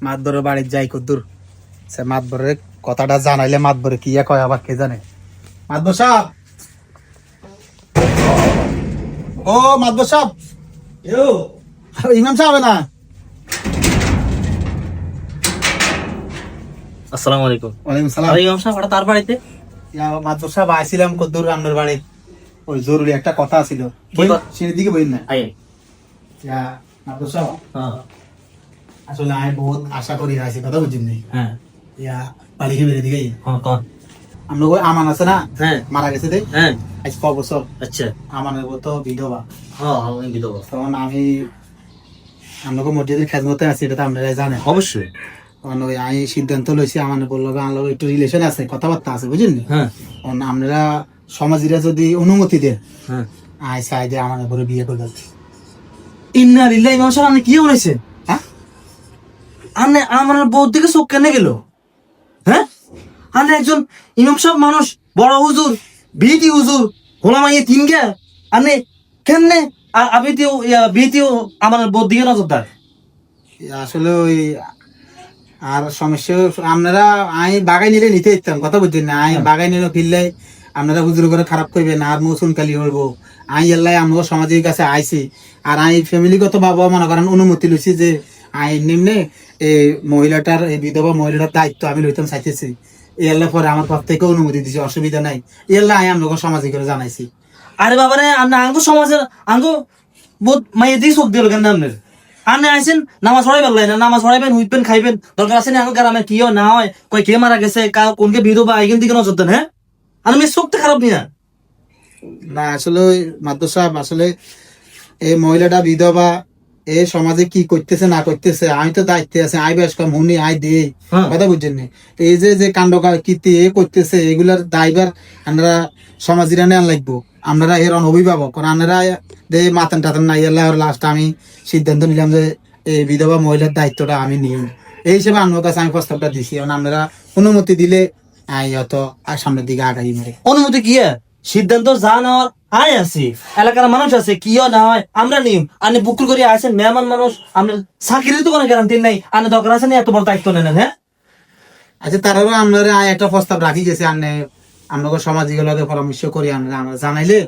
মাতবরের বাড়ির যাই কদ্দুর সে মাতবরের কথাটা জানাইলে মাতবরে কি কয় আবার কে জানে। মাতবর সাহেব, ও মাতবর সাহেব, ইমাম সাহেব না? আসসালামু আলাইকুম। ওয়ালাইকুম সালাম। ইমাম সাহেব হঠাৎ তার বাড়িতে? মাতবর সাহেব আইছিলাম কদ্দুর আপনার বাড়ি, ওই জরুরি একটা কথা ছিল। সেই দিকে বইন না। মাতবর সাহেব, আসলে আমি বহুত আশা করি আছি, কথা বুঝছেন নি? হ্যাঁ ইয়া বাড়ি খেয়ে বেরিয়ে দিকে কন। আমরা ওই আমান আছে না, হ্যাঁ মারা গেছে দে হ্যাঁ আজ ক বছর। আচ্ছা আমানের তো বিধবা। হ্যাঁ আমি বিধবা। তখন আমি আপনাকে মসজিদের খেদমতে আছি, এটা তো আপনারা জানেন। অবশ্যই। তখন ওই আমি সিদ্ধান্ত লইছি, আমার বললো আমার একটু রিলেশন আছে, কথাবার্তা আছে, বুঝলেন? হ্যাঁ তখন আপনারা সমাজীরা যদি অনুমতি দেন, হ্যাঁ আই চাই যে আমার উপরে বিয়ে করে যাচ্ছে। ইন্না লিল্লাহি ইমাম সাহেব, আপনি কি বলেছে? হ্যাঁ, আপনি আমার বউ দিকে চোখ কেন গেল? হ্যাঁ, আপনি একজন ইমাম সাহেব মানুষ, বড় হুজুর, বিটি হুজুর, গোলামা ইয়ে তিন গে, আপনি কেমনে বিটিও আমার বউ দিকে নজর দেয়? আসলে ওই আর সমস্যা আপনারা আই বাগাই নিলে নিতে ইচ্ছাম, কথা বুঝছেন না? আই বাগাই নিলে ফিরলে আপনারা হুজুর করে খারাপ করবেন আর মৌসুম কালি হইব। আই এল্লাই আমার সমাজের কাছে আইছি, আর আই ফ্যামিলিগত বাবা মনে করেন অনুমতি লইছি যে আই নিম্নে এই মহিলাটার, এই বিধবা মহিলাটার দায়িত্ব আমি লইতাম চাইতেছি। এল্লা পরে আমার পর থেকে অনুমতি দিছে, অসুবিধা নাই। এল্লা আই আমরা সমাজে করে জানাইছি। আরে বাবা রে, আঙ্গো সমাজের আঙ্গো বহুত মাইয়ে দিয়ে চোখ দিল কেন আপনার? আপনি আইসেন নামাজ পড়াই পারলেন না, নামাজ পড়াইবেন, হুইবেন, খাইবেন, দরকার আছে না? আঙ্গো গ্রামে কি হয় না হয়, কয় কে মারা গেছে, কোনকে বিধবা, এখান থেকে নজর দেন। হ্যাঁ, আমি চোখটা খারাপ নিয়া না আসলে ওই মাদ্রাস সাহেব, আসলে এই মহিলাটা বিধবা, এ সমাজে কি করতেছে না করতেছে আমি তো দায়িত্বে আছে, আই বেশ কম হুনি আই দে, কথা বুঝছেন নি? তো এই যে কাণ্ড কীর্তি এ করতেছে, এগুলার দায়বার আমরা সমাজিরা নেন লাগবো। আপনারা এর অভিভাবক, আপনারা দে মাতান টাতান নাই, আল্লাহ লাস্ট আমি সিদ্ধান্ত নিলাম যে এই বিধবা মহিলার দায়িত্বটা আমি নিই। এই হিসেবে আপনার কাছে আমি প্রস্তাবটা দিছি। এখন আপনারা অনুমতি দিলে আই হয়তো আর সামনের দিকে আগাই মারে। অনুমতি কি সিদ্ধান্ত যা নেওয়ার আয় আছি, এলাকার মানুষ আছে, কি না হয় আমরা নিম। আপনি বুকুর করে আসেন মেহমান মানুষ, আপনার চাকরির তো কোনো গ্যারান্টি নাই, আপনি দরকার আছে না এত বড় দায়িত্ব নেন? হ্যাঁ, আচ্ছা তারাও আপনারা একটা প্রস্তাব রাখি গেছে, আনে আপনাকে সমাজিকভাবে পরামর্শ করি আমরা জানাইলে।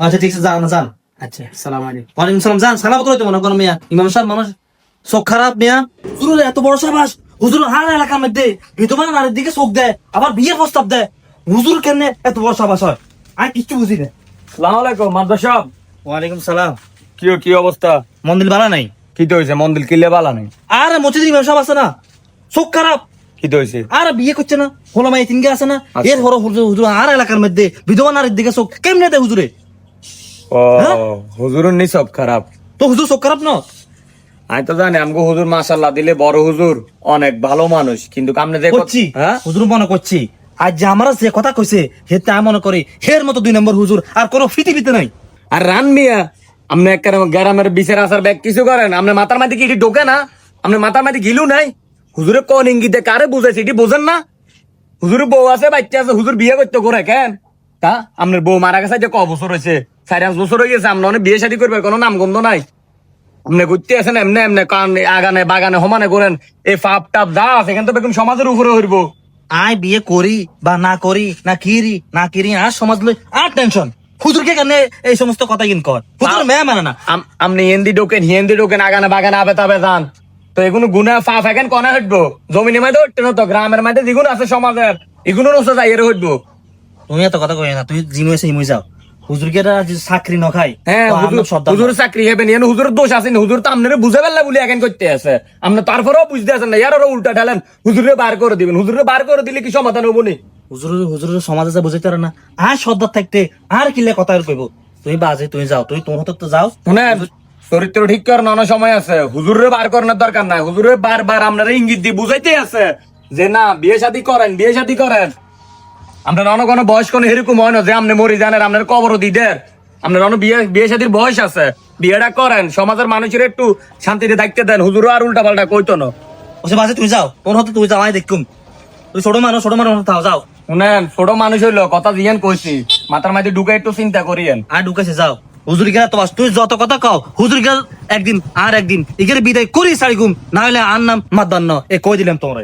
আচ্ছা ঠিক আছে, যান যান। আচ্ছা, সালাম আলাইকুম। ওয়ালাইকুম সালাম। যান, সালাম করে তো মনে করেন মিয়া, ইমাম সাহেব মানুষ চোখ খারাপ মিয়া। হুজুরের এত বড় সাবাস, হুজুর হার এলাকার মধ্যে বিধবা নারীর দিকে চোখ দেয়, আবার বিয়ের প্রস্তাব দেয়। হুজুর কেন এত বড় সাবাস হয়? আমি কিচ্ছু বুঝি না। সালাম আলাইকুম মাদ্রাস সাহেব। ওয়ালাইকুম সালাম। কি অবস্থা? মন্দির বালা নাই? কি তো হয়েছে? মন্দির কিলে বালা নাই? আরে মসজিদের ইমাম সাহেব আছে না, চোখ খারাপ। কি তো হয়েছে? আর বিয়ে করছে না, হোলা মাই তিনগে আছে না, আচ্ছা। এর বড় হুজুর আর এলাকার মধ্যে বিধবা নারীর দিকে চোখ কেমনে দেয় হুজুরে? ও হ্যাঁ? হুজুরের নি সব খারাপ? তো হুজুর চোখ খারাপ না? আমি তো জানি আমগো হুজুর মাশাআল্লাহ দিলে বড় হুজুর, অনেক ভালো মানুষ, কিন্তু কামনে যে করছি হ্যাঁ হুজুর মনে করছি, আজ যে আমার যে কথা কইছে হেতে আমি মনে করি হের মতো 2 নম্বর হুজুর আর কোনো পৃথিবীতে নাই। আর রান মিয়া আপনি এক গ্রামের বিচার আসার ব্যাগ কিছু করেন, আপনার মাথার মাঝে কি এটি ঢোকে না? আপনার মাথার মাঝে গিলু নাই? হুজুরে কোন ইঙ্গিতে কারে বুঝাইছে এটি বোঝেন না? হুজুরের বউ আছে, বাচ্চা আছে, হুজুর বিয়ে করতে করে কেন? তা আপনার বউ মারা গেছে যে ক বছর হয়েছে? 4-5 বছর হয়ে গেছে, আমরা অনেক বিয়ে শাদী করবে, কোনো নাম গন্ধ নাই। আপনি ঘুরতে আছেন এমনি এমনি কান আগানে বাগানে সমানে করেন, এই ফাপ টাপ যা আছে এখান তো বেগুন সমাজের উপরে হইব। আই বিয়ে করি বা না করি, না কিরি আর সমাজ লই আর টেনশন। হুজুরকে কেন এই সমস্ত কথা কিন কর? হুজুর মেয়ে মানে না। আপনি হিন্দি ঢোকেন আগানে বাগানে আবে তাবে যান, তো এগুলো গুনা ফাপ এখন কনে হইবো? জমিনের মধ্যে হইতে না তো, গ্রামের মধ্যে যেগুলো আছে সমাজের এগুলো নষ্ট যাই এর হইবো। তুমি এত কথা কই না, তুমি জিমে এসে হিমে যাও। হুজুরকে চাকরি ন খাই, হ্যাঁ হুজুর চাকরি হবে নি, হুজুরের দোষ আছে না? হুজুর তো আপনারা বুঝে ফেললা বলে এখন করতে আছে, আপনি তারপরেও বুঝতে আছেন না, ইয়ারও উল্টা ঠেলেন, হুজুরে বার করে দিবেন। হুজুরে বার করে দিলে কি সমাধান হবো নি? হুজুরের সমাজে যা বুঝাইতে পারে না, আর সর্দার থাকতে আর কিলে কথা কইব? তুমি বাজে, তুমি যাও, তুমি তোমার হতে তো যাও। শুনেন, চরিত্র ঠিক করার অনেক সময় আছে, হুজুরে বার করানোর দরকার নাই। হুজুরে বারবার আপনারা ইঙ্গিত দিয়ে বুঝাইতে আছে যে না বিয়ে শাদী করেন। আপনার অনেক কোনো বয়স কোনো এরকম হয় না যে আপনি মরি জানেন, আপনার কবরও দিদের। আপনার অনেক বিয়ে শাদীর বয়স আছে, বিয়েটা করেন, সমাজের মানুষের একটু শান্তিতে থাকতে দেন। হুজুরও আর উল্টা পাল্টা কইতো না। ওসে বাজে তুমি যাও, তোমার হতে তুমি যাও, আমি দেখুম। তুমি ছোট মানুষ তাও যাও। শুনেন, ছোট মানুষ হইলো কথা দিয়েন কইছি, মাথার মাঝে ঢুকে একটু চিন্তা করিয়েন। আর ঢুকেছে যাও। হুজুর কেনা তোমার তুই যত কথা কও হুজুর একদিন আর একদিন এখানে বিদায় করি সারি ঘুম না হলে আর নাম মাদান্ন এ কই দিলাম তোমরা